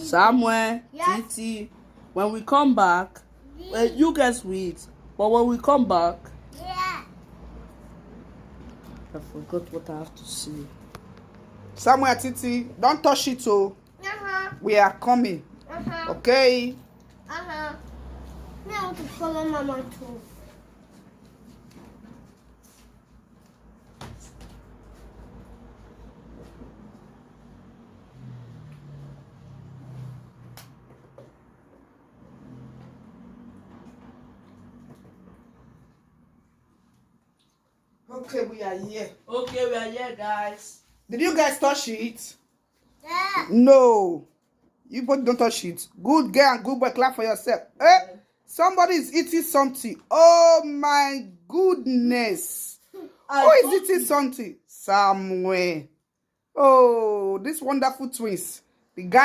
Samuel, Yes. Titi. When we come back, you guys wait. But when we come back, Yeah. I forgot what I have to say. Samuel, Titi, don't touch it, oh. We are coming. Okay? I want to follow Mama too. Okay, we are here. Okay, we are here, guys. Did you guys touch it? Yeah. No. You both don't touch it. Good girl and good boy, clap for yourself. Eh? Somebody is eating something. Oh my goodness. Who is eating something? Somewhere. Oh, these wonderful twins. The guy